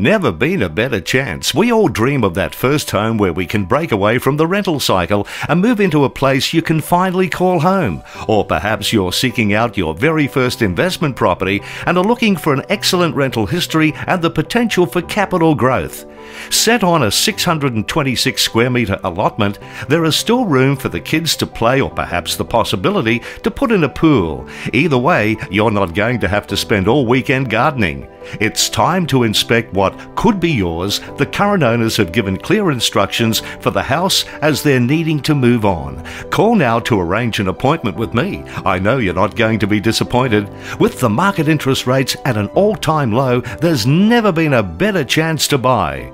Never been a better chance. We all dream of that first home where we can break away from the rental cycle and move into a place you can finally call home. Or perhaps you're seeking out your very first investment property and are looking for an excellent rental history and the potential for capital growth. Set on a 626 square metre allotment, there is still room for the kids to play or perhaps the possibility to put in a pool. Either way, you're not going to have to spend all weekend gardening. It's time to inspect what could be yours. The current owners have given clear instructions for the house as they're needing to move on. Call now to arrange an appointment with me. I know you're not going to be disappointed. With the market interest rates at an all-time low, there's never been a better chance to buy.